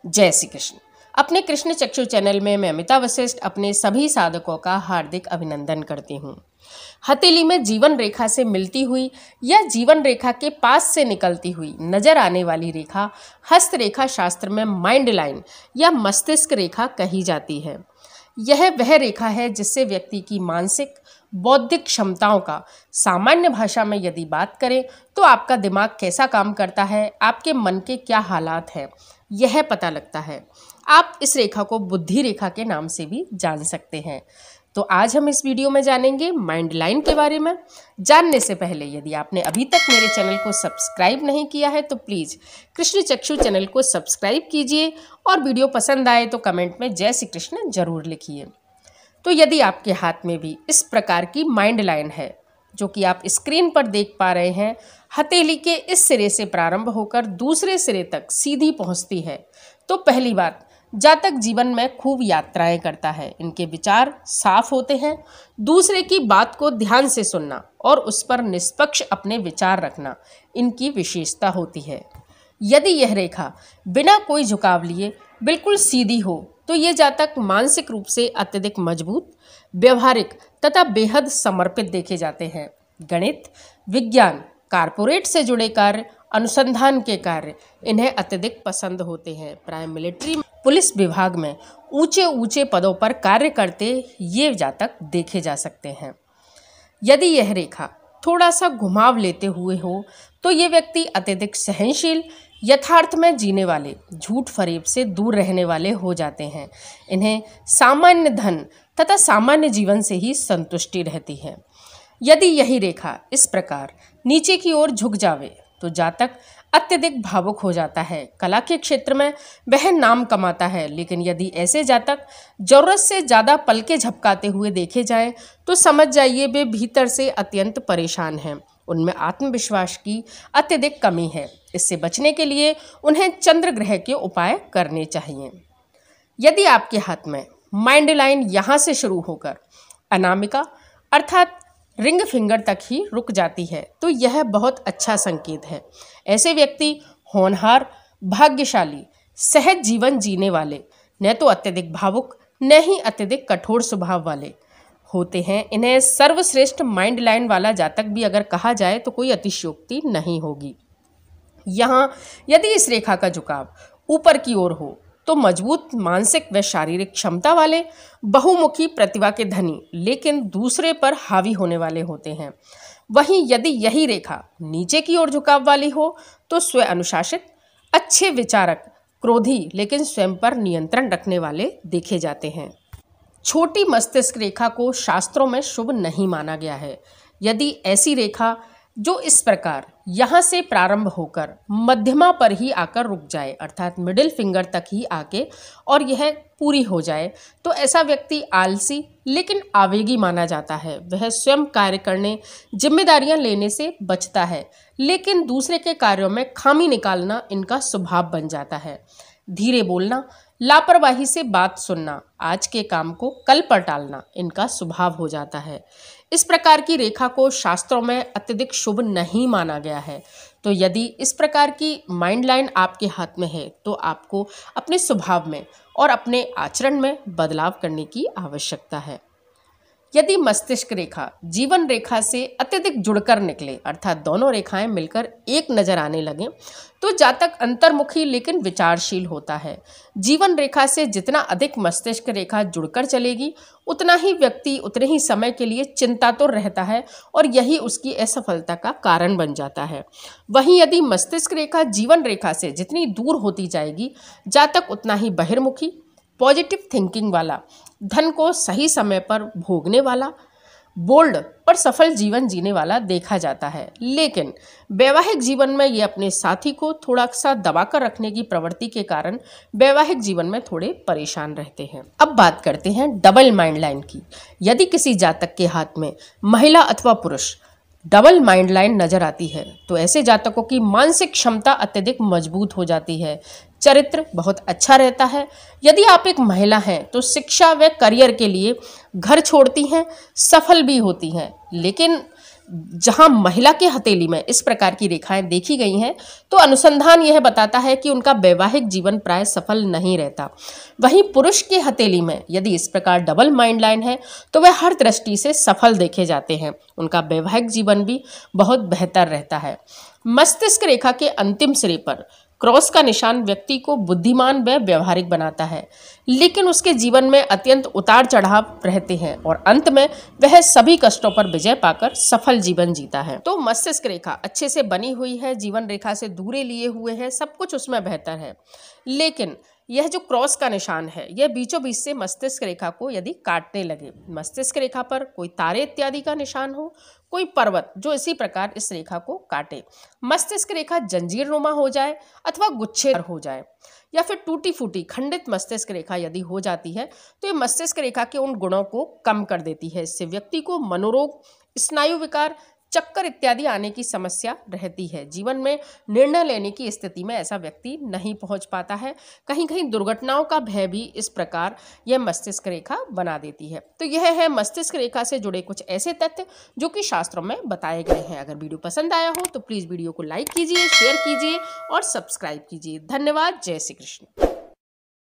जय श्री कृष्ण। अपने कृष्ण चक्षु चैनल में मैं अमिता वशिष्ठ अपने सभी साधकों का हार्दिक अभिनंदन करती हूँ। हथेली में जीवन रेखा से मिलती हुई या जीवन रेखा के पास से निकलती हुई नजर आने वाली रेखा हस्त रेखा शास्त्र में माइंड लाइन या मस्तिष्क रेखा कही जाती है। यह वह रेखा है जिससे व्यक्ति की मानसिक बौद्धिक क्षमताओं का सामान्य भाषा में यदि बात करें तो आपका दिमाग कैसा काम करता है, आपके मन के क्या हालात हैं, यह पता लगता है। आप इस रेखा को बुद्धि रेखा के नाम से भी जान सकते हैं। तो आज हम इस वीडियो में जानेंगे माइंड लाइन के बारे में। जानने से पहले यदि आपने अभी तक मेरे चैनल को सब्सक्राइब नहीं किया है तो प्लीज़ कृष्ण चक्षु चैनल को सब्सक्राइब कीजिए और वीडियो पसंद आए तो कमेंट में जय श्री कृष्ण जरूर लिखिए। तो यदि आपके हाथ में भी इस प्रकार की माइंड लाइन है जो कि आप स्क्रीन पर देख पा रहे हैं, हथेली के इस सिरे से प्रारंभ होकर दूसरे सिरे तक सीधी पहुंचती है, तो पहली बात, जातक जीवन में खूब यात्राएं करता है, इनके विचार साफ होते हैं, दूसरे की बात को ध्यान से सुनना और उस पर निष्पक्ष अपने विचार रखना इनकी विशेषता होती है। यदि यह रेखा बिना कोई झुकाव लिए बिल्कुल सीधी हो तो ये जातक मानसिक रूप से अत्यधिक मजबूत, व्यवहारिक तथा बेहद समर्पित देखे जाते हैं। गणित, विज्ञान, कारपोरेट से जुड़े कार्य, अनुसंधान के कार्य इन्हें अत्यधिक पसंद होते हैं। प्राय मिलिट्री, पुलिस विभाग में ऊंचे ऊंचे पदों पर कार्य करते ये जातक देखे जा सकते हैं। यदि यह रेखा थोड़ा सा घुमाव लेते हुए हो तो ये व्यक्ति अत्यधिक सहनशील, यथार्थ में जीने वाले, झूठ फरेब से दूर रहने वाले हो जाते हैं। इन्हें सामान्य धन तथा सामान्य जीवन से ही संतुष्टि रहती है। यदि यही रेखा इस प्रकार नीचे की ओर झुक जावे तो जातक अत्यधिक भावुक हो जाता है। कला के क्षेत्र में वह नाम कमाता है, लेकिन यदि ऐसे जातक जरूरत से ज़्यादा पलके झपकाते हुए देखे जाएं तो समझ जाइए वे भीतर से अत्यंत परेशान हैं। उनमें आत्मविश्वास की अत्यधिक कमी है। इससे बचने के लिए उन्हें चंद्र ग्रह के उपाय करने चाहिए। यदि आपके हाथ में माइंड लाइन यहाँ से शुरू होकर अनामिका अर्थात रिंग फिंगर तक ही रुक जाती है तो यह बहुत अच्छा संकेत है। ऐसे व्यक्ति होनहार, भाग्यशाली, सहज जीवन जीने वाले, न तो अत्यधिक भावुक न ही अत्यधिक कठोर स्वभाव वाले होते हैं। इन्हें सर्वश्रेष्ठ माइंड लाइन वाला जातक भी अगर कहा जाए तो कोई अतिशयोक्ति नहीं होगी। यहाँ यदि इस रेखा का झुकाव ऊपर की ओर हो तो मजबूत मानसिक व शारीरिक क्षमता वाले, बहुमुखी प्रतिभा के धनी, लेकिन दूसरे पर हावी होने वाले होते हैं। वहीं यदि यही रेखा नीचे की ओर झुकाव वाली हो तो स्व अनुशासित, अच्छे विचारक, क्रोधी, लेकिन स्वयं पर नियंत्रण रखने वाले देखे जाते हैं। छोटी मस्तिष्क रेखा को शास्त्रों में शुभ नहीं माना गया है। यदि ऐसी रेखा जो इस प्रकार यहाँ से प्रारंभ होकर मध्यमा पर ही आकर रुक जाए अर्थात मिडिल फिंगर तक ही आके और यह पूरी हो जाए तो ऐसा व्यक्ति आलसी लेकिन आवेगी माना जाता है। वह स्वयं कार्य करने, जिम्मेदारियां लेने से बचता है, लेकिन दूसरे के कार्यों में खामी निकालना इनका स्वभाव बन जाता है। धीरे बोलना, लापरवाही से बात सुनना, आज के काम को कल पर टालना इनका स्वभाव हो जाता है। इस प्रकार की रेखा को शास्त्रों में अत्यधिक शुभ नहीं माना गया है। तो यदि इस प्रकार की माइंड लाइन आपके हाथ में है तो आपको अपने स्वभाव में और अपने आचरण में बदलाव करने की आवश्यकता है। यदि मस्तिष्क रेखा जीवन रेखा से अत्यधिक जुड़कर निकले अर्थात दोनों रेखाएं मिलकर एक नजर आने लगे तो जातक अंतर्मुखी लेकिन विचारशील होता है। जीवन रेखा से जितना अधिक मस्तिष्क रेखा जुड़कर चलेगी उतना ही व्यक्ति उतने ही समय के लिए चिंतातुर रहता है और यही उसकी असफलता का कारण बन जाता है। वहीं यदि मस्तिष्क रेखा जीवन रेखा से जितनी दूर होती जाएगी जातक उतना ही बहिर्मुखी, पॉजिटिव थिंकिंग वाला, धन को सही समय पर भोगने वाला, बोल्ड और सफल जीवन जीने वाला देखा जाता है। लेकिन वैवाहिक जीवन में ये अपने साथी को थोड़ा सा दबाकर रखने की प्रवृत्ति के कारण वैवाहिक जीवन में थोड़े परेशान रहते हैं। अब बात करते हैं डबल माइंड लाइन की। यदि किसी जातक के हाथ में महिला अथवा पुरुष डबल माइंड लाइन नजर आती है तो ऐसे जातकों की मानसिक क्षमता अत्यधिक मजबूत हो जाती है। चरित्र बहुत अच्छा रहता है। यदि आप एक महिला हैं तो शिक्षा व करियर के लिए घर छोड़ती हैं, सफल भी होती हैं, लेकिन जहां महिला के हथेली में इस प्रकार की रेखाएं देखी गई हैं तो अनुसंधान यह बताता है कि उनका वैवाहिक जीवन प्राय सफल नहीं रहता। वहीं पुरुष के हथेली में यदि इस प्रकार डबल माइंड लाइन है तो वह हर दृष्टि से सफल देखे जाते हैं, उनका वैवाहिक जीवन भी बहुत बेहतर रहता है। मस्तिष्क रेखा के अंतिम सिरे पर क्रॉस का निशान व्यक्ति को बुद्धिमान व व्यवहारिक बनाता है, लेकिन उसके जीवन में अत्यंत उतार चढ़ाव रहते हैं और अंत में वह सभी कष्टों पर विजय पाकर सफल जीवन जीता है। तो मस्तिष्क रेखा अच्छे से बनी हुई है, जीवन रेखा से दूरे लिए हुए है, सब कुछ उसमें बेहतर है। लेकिन यह जो क्रॉस का निशान है यह बीचों बीच से मस्तिष्क रेखा को यदि काटने लगे, मस्तिष्क रेखा पर कोई तारे इत्यादि का निशान हो, कोई पर्वत जो इसी प्रकार इस रेखा को काटे, मस्तिष्क रेखा जंजीर नुमा हो जाए अथवा गुच्छे हो जाए, या फिर टूटी फूटी खंडित मस्तिष्क रेखा यदि हो जाती है तो ये मस्तिष्क रेखा के उन गुणों को कम कर देती है। इससे व्यक्ति को मनोरोग, स्नायु विकार, चक्कर इत्यादि आने की समस्या रहती है। जीवन में निर्णय लेने की स्थिति में ऐसा व्यक्ति नहीं पहुंच पाता है। कहीं कहीं दुर्घटनाओं का भय भी इस प्रकार यह मस्तिष्क रेखा बना देती है। तो यह है मस्तिष्क रेखा से जुड़े कुछ ऐसे तथ्य जो कि शास्त्रों में बताए गए हैं। अगर वीडियो पसंद आया हो तो प्लीज़ वीडियो को लाइक कीजिए, शेयर कीजिए और सब्सक्राइब कीजिए। धन्यवाद। जय श्री कृष्ण।